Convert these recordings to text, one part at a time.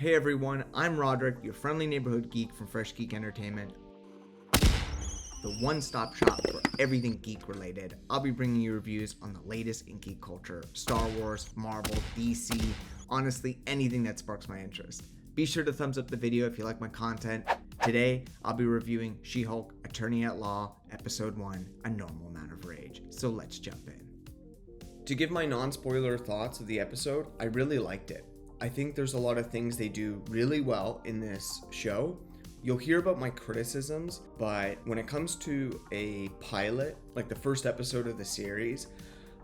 Hey everyone, I'm Roderick, your friendly neighborhood geek from Fresh Geek Entertainment, the one-stop shop for everything geek related. I'll be bringing you reviews on the latest in geek culture, Star Wars, Marvel, DC, honestly anything that sparks my interest. Be sure to thumbs up the video if you like my content. Today, I'll be reviewing She-Hulk, Attorney at Law, Episode 1, A Normal Amount of Rage. So let's jump in. To give my non-spoiler thoughts of the episode, I really liked it. I think there's a lot of things they do really well in this show. You'll hear about my criticisms, but when it comes to a pilot, like the first episode of the series,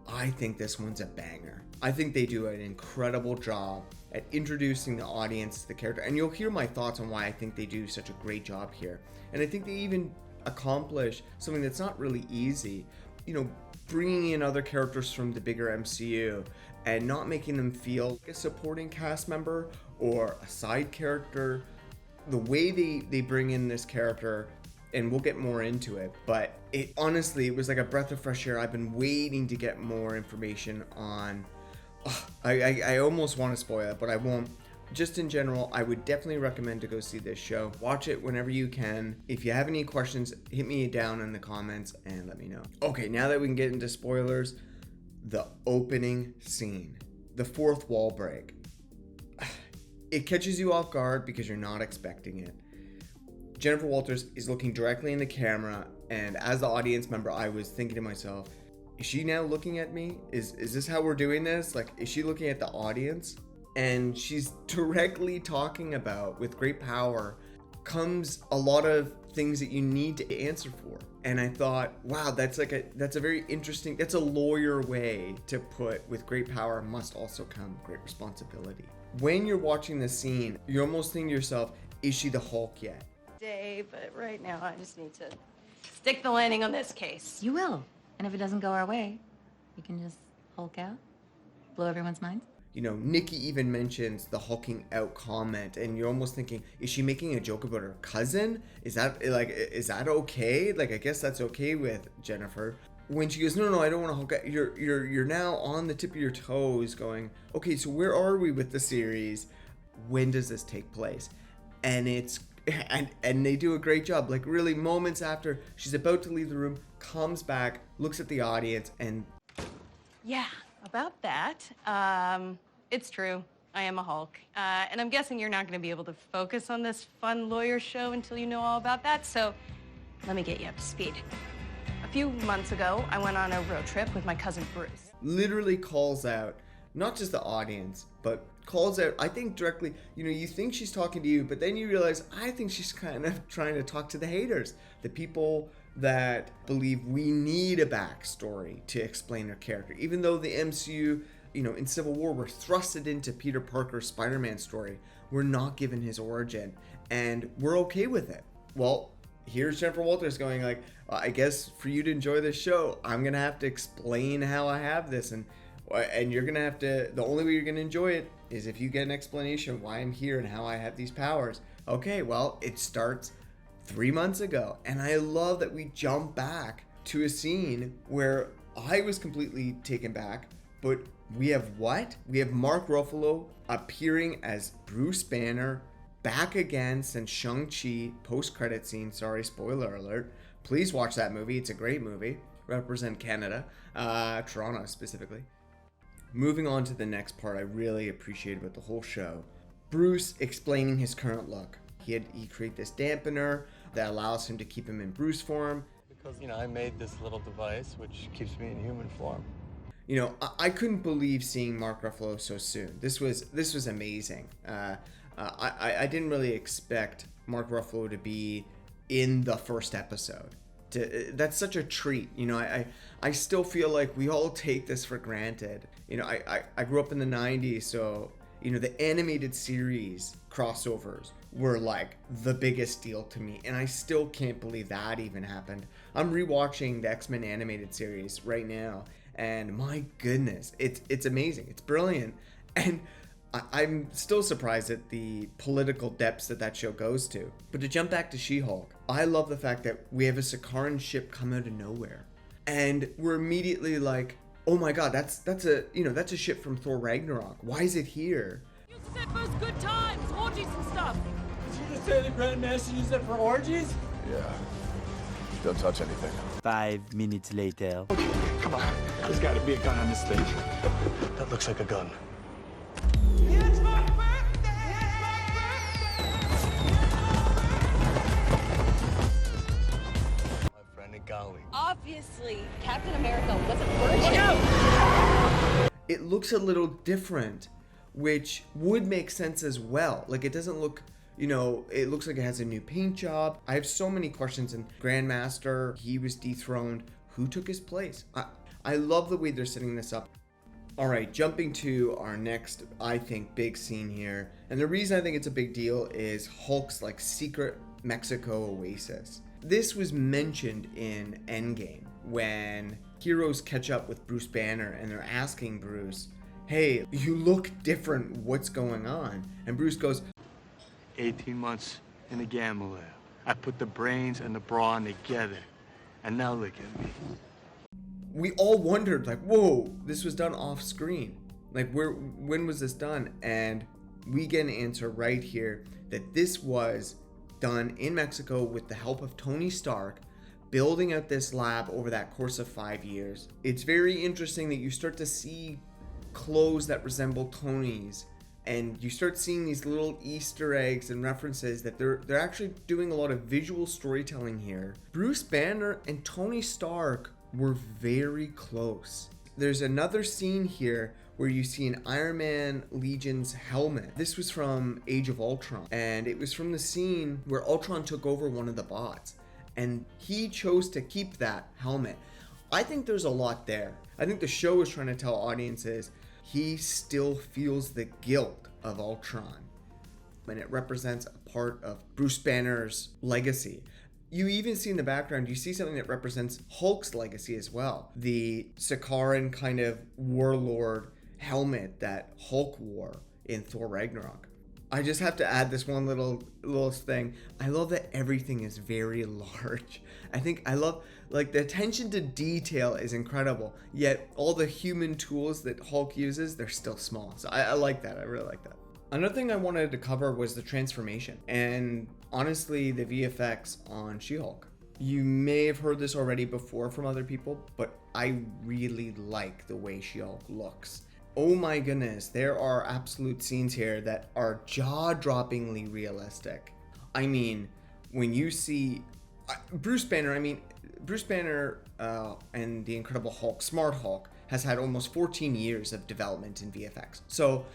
I think this one's a banger. I think they do an incredible job at introducing the audience to the character, and you'll hear my thoughts on why I think they do such a great job here. And I think they even accomplish something that's not really easy, bringing in other characters from the bigger MCU and not making them feel like a supporting cast member or a side character. The way they bring in this character, and we'll get more into it, but it was like a breath of fresh air. I've been waiting to get more information on. I almost want to spoil it, but I won't. Just in general, I would definitely recommend to go see this show. Watch it whenever you can. If you have any questions, hit me down in the comments and let me know. Okay, now that we can get into spoilers, the opening scene, the fourth wall break. It catches you off guard because you're not expecting it. Jennifer Walters is looking directly in the camera, and as the audience member, I was thinking to myself, is she now looking at me? Is this how we're doing this? Like, is she looking at the audience? And she's directly talking about, with great power comes a lot of things that you need to answer for. And I thought, wow, that's a very interesting, that's a lawyer way to put, with great power must also come great responsibility. When you're watching the scene, you're almost thinking to yourself, is she the Hulk yet? But right now I just need to stick the landing on this case. You will. And if it doesn't go our way, you can just Hulk out, blow everyone's minds. Nikki even mentions the hulking out comment, and you're almost thinking, is she making a joke about her cousin? Is that okay? Like, I guess that's okay with Jennifer. When she goes, no, I don't want to hulk out, you're now on the tip of your toes going, okay, so where are we with the series? When does this take place? And it's and they do a great job. Like, really, moments after she's about to leave the room, comes back, looks at the audience, and yeah, about that. It's true. I am a Hulk. And I'm guessing you're not going to be able to focus on this fun lawyer show until you know all about that. So let me get you up to speed. A few months ago, I went on a road trip with my cousin Bruce. Literally calls out not just the audience, but calls out, I think directly, you think she's talking to you, but then you realize, I think she's kind of trying to talk to the haters, the people that believe we need a backstory to explain her character. Even though the MCU, in Civil War, we're thrusted into Peter Parker's Spider-Man story, we're not given his origin, and we're okay with it. Well, here's Jennifer Walters going like, I guess for you to enjoy this show, I'm gonna have to explain how I have this, and you're gonna have to, the only way you're gonna enjoy it is if you get an explanation of why I'm here and how I have these powers. Okay, well, it starts 3 months ago, and I love that we jump back to a scene where I was completely taken back, but we have what? We have Mark Ruffalo appearing as Bruce Banner, back again since Shang-Chi post-credit scene. Sorry, spoiler alert. Please watch that movie. It's a great movie. Represent Canada, Toronto specifically. Moving on to the next part I really appreciate about the whole show. Bruce explaining his current look. He created this dampener that allows him to keep him in Bruce form. Because, I made this little device which keeps me in human form. I couldn't believe seeing Mark Ruffalo so soon. This was amazing. I didn't really expect Mark Ruffalo to be in the first episode. That's such a treat. I still feel like we all take this for granted. I grew up in the 90s, so the animated series crossovers were like the biggest deal to me, and I still can't believe that even happened. I'm rewatching the X-Men animated series right now, and my goodness, it's amazing. It's brilliant, and I'm still surprised at the political depths that show goes to. But to jump back to She-Hulk, I love the fact that we have a Sakaran ship come out of nowhere, and we're immediately like, oh my god, that's a ship from Thor Ragnarok. Why is it here? You Set for good times, orgies and stuff. Did you just say the Grandmaster used it for orgies? Yeah. Don't touch anything. 5 minutes later. Come on. There's got to be a gun on this thing. That looks like a gun. It's my birthday! My friend at Golly. Obviously, Captain America wasn't virgin. It looks a little different, which would make sense as well. Like, it doesn't look, it looks like it has a new paint job. I have so many questions. And Grandmaster, he was dethroned. Who took his place? I love the way they're setting this up. All right, jumping to our next, I think, big scene here. And the reason I think it's a big deal is Hulk's like secret Mexico oasis. This was mentioned in Endgame when heroes catch up with Bruce Banner and they're asking Bruce, hey, you look different, what's going on? And Bruce goes, 18 months in the gamma lab. I put the brains and the brawn together. And now look at me. we all wondered, like, whoa, this was done off screen. Like, when was this done? And we get an answer right here that this was done in Mexico with the help of Tony Stark, building out this lab over that course of 5 years. It's very interesting that you start to see clothes that resemble Tony's, and you start seeing these little Easter eggs and references that they're actually doing a lot of visual storytelling here. Bruce Banner and Tony Stark were very close. There's another scene here where you see an Iron Man Legion's helmet. This was from Age of Ultron, and it was from the scene where Ultron took over one of the bots, and he chose to keep that helmet. I think there's a lot there. I think the show is trying to tell audiences he still feels the guilt of Ultron, and it represents a part of Bruce Banner's legacy. You even see in the background, you see something that represents Hulk's legacy as well. The Sakaran kind of warlord helmet that Hulk wore in Thor Ragnarok. I just have to add this one little thing. I love that everything is very large. I love, like, the attention to detail is incredible, yet all the human tools that Hulk uses, they're still small. So I like that. I really like that. Another thing I wanted to cover was the transformation, and honestly, the VFX on She-Hulk. You may have heard this already before from other people, but I really like the way She-Hulk looks. Oh my goodness, there are absolute scenes here that are jaw-droppingly realistic. I mean, when you see Bruce Banner and the Incredible Hulk, Smart Hulk, has had almost 14 years of development in VFX. So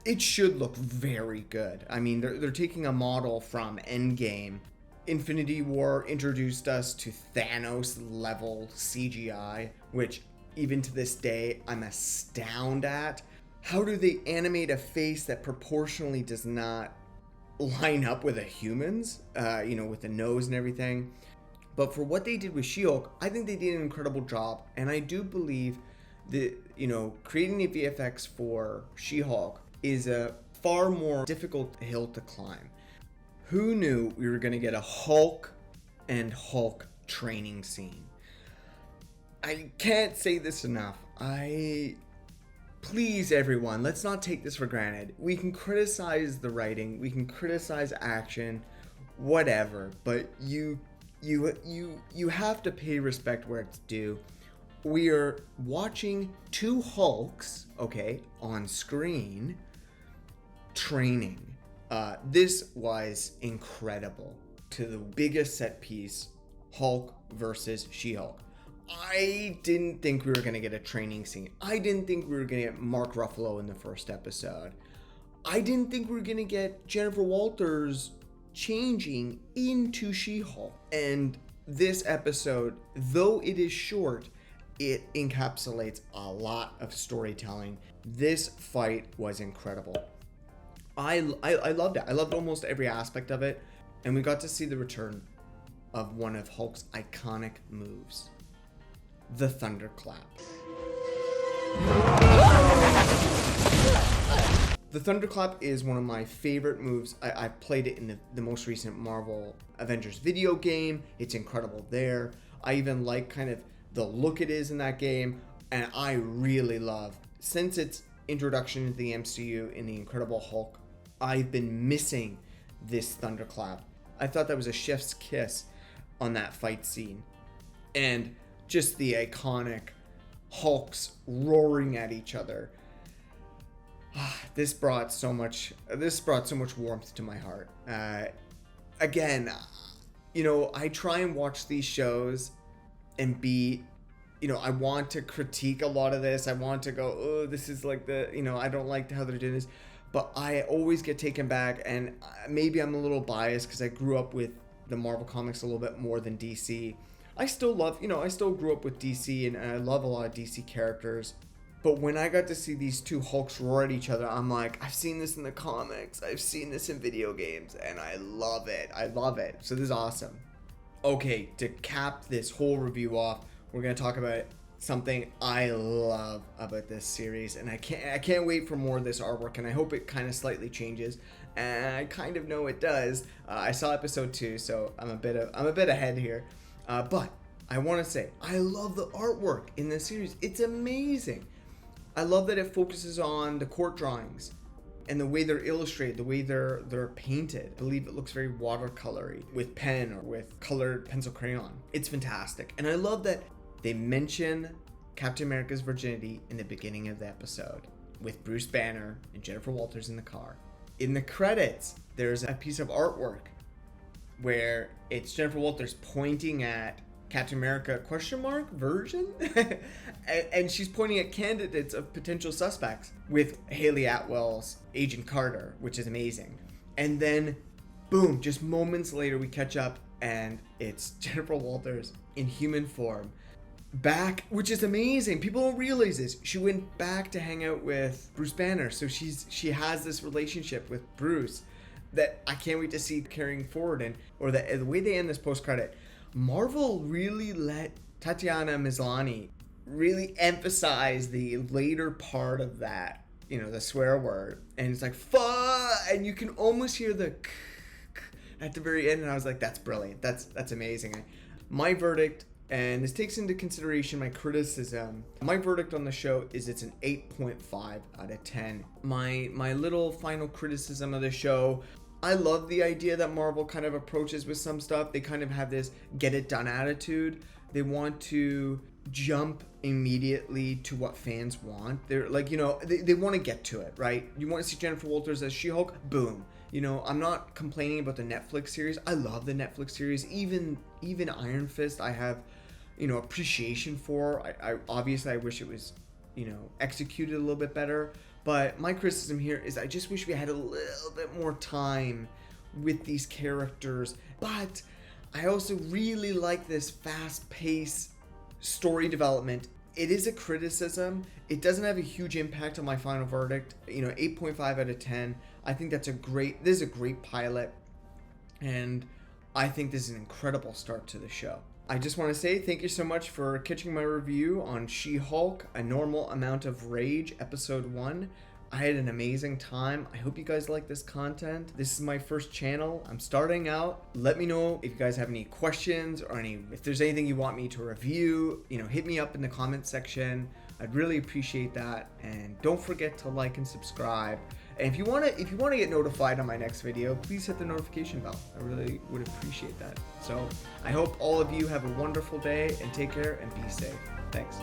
it should look very good. I mean, they're taking a model from Endgame. Infinity War introduced us to Thanos level CGI, which even to this day, I'm astounded at. How do they animate a face that proportionally does not line up with a human's, with the nose and everything? But for what they did with She-Hulk, I think they did an incredible job. And I do believe that, creating the VFX for She-Hulk is a far more difficult hill to climb. Who knew we were going to get a Hulk and Hulk training scene? I can't say this enough. Please, everyone, let's not take this for granted. We can criticize the writing, we can criticize action, whatever, but you have to pay respect where it's due. We are watching two Hulks, on screen, training. This was incredible. To the biggest set piece, Hulk versus She-Hulk. I didn't think we were going to get a training scene. I didn't think we were going to get Mark Ruffalo in the first episode. I didn't think we were going to get Jennifer Walters changing into She-Hulk. And this episode, though it is short, it encapsulates a lot of storytelling. This fight was incredible. I loved it. I loved almost every aspect of it. And we got to see the return of one of Hulk's iconic moves, the Thunderclap. The Thunderclap is one of my favorite moves. I played it in the most recent Marvel Avengers video game. It's incredible there. I even like kind of the look it is in that game. And I really love, since its introduction into the MCU in the Incredible Hulk I've been missing this thunderclap. I thought that was a chef's kiss on that fight scene. And just the iconic Hulks roaring at each other. This brought so much warmth to my heart. Again, I try and watch these shows and be, I want to critique a lot of this. I want to go, oh, this is like I don't like how they're doing this. But I always get taken back, and maybe I'm a little biased because I grew up with the Marvel comics a little bit more than DC. I still love, I still grew up with DC, and I love a lot of DC characters. But when I got to see these two Hulks roar at each other, I'm like, I've seen this in the comics, I've seen this in video games, and I love it. I love it. So this is awesome. Okay, to cap this whole review off, we're going to talk about something I love about this series, and I can't wait for more of this artwork, and I hope it kind of slightly changes, and I kind of know it does. I saw episode 2, so I'm a bit ahead here, but I want to say I love the artwork in this series. It's amazing. I love that it focuses on the court drawings and the way they're illustrated, the way they're painted. I believe it looks very watercolory with pen or with colored pencil crayon. It's fantastic, and I love that they mention Captain America's virginity in the beginning of the episode with Bruce Banner and Jennifer Walters in the car. In the credits, there's a piece of artwork where it's Jennifer Walters pointing at Captain America ? Virgin? and she's pointing at candidates of potential suspects with Haley Atwell's Agent Carter, which is amazing. And then, boom, just moments later we catch up and it's Jennifer Walters in human form. Back, which is amazing. People don't realize this. She went back to hang out with Bruce Banner, so she has this relationship with Bruce that I can't wait to see carrying forward. Or the way they end this post-credit, Marvel really let Tatiana Maslany really emphasize the later part of that, the swear word, and it's like fuck, and you can almost hear the at the very end, and I was like, that's brilliant. That's amazing. My verdict. And this takes into consideration my criticism. My verdict on the show is it's an 8.5 out of 10. My little final criticism of the show, I love the idea that Marvel kind of approaches with some stuff. They kind of have this get it done attitude. They want to jump immediately to what fans want. They're like, they want to get to it, right? You want to see Jennifer Walters as She-Hulk? Boom. I'm not complaining about the Netflix series. I love the Netflix series. Even Iron Fist, I have, appreciation for. I obviously I wish it was, executed a little bit better. But my criticism here is I just wish we had a little bit more time with these characters. But I also really like this fast-paced story development. It is a criticism. It doesn't have a huge impact on my final verdict. 8.5 out of 10. I think this is a great pilot, and I think this is an incredible start to the show. I just want to say thank you so much for catching my review on She-Hulk, A Normal Amount of Rage, Episode 1. I had an amazing time. I hope you guys like this content. This is my first channel. I'm starting out. Let me know if you guys have any questions or if there's anything you want me to review. Hit me up in the comment section. I'd really appreciate that. And don't forget to like and subscribe. And if you want to get notified on my next video, please hit the notification bell. I really would appreciate that. So I hope all of you have a wonderful day and take care and be safe. Thanks.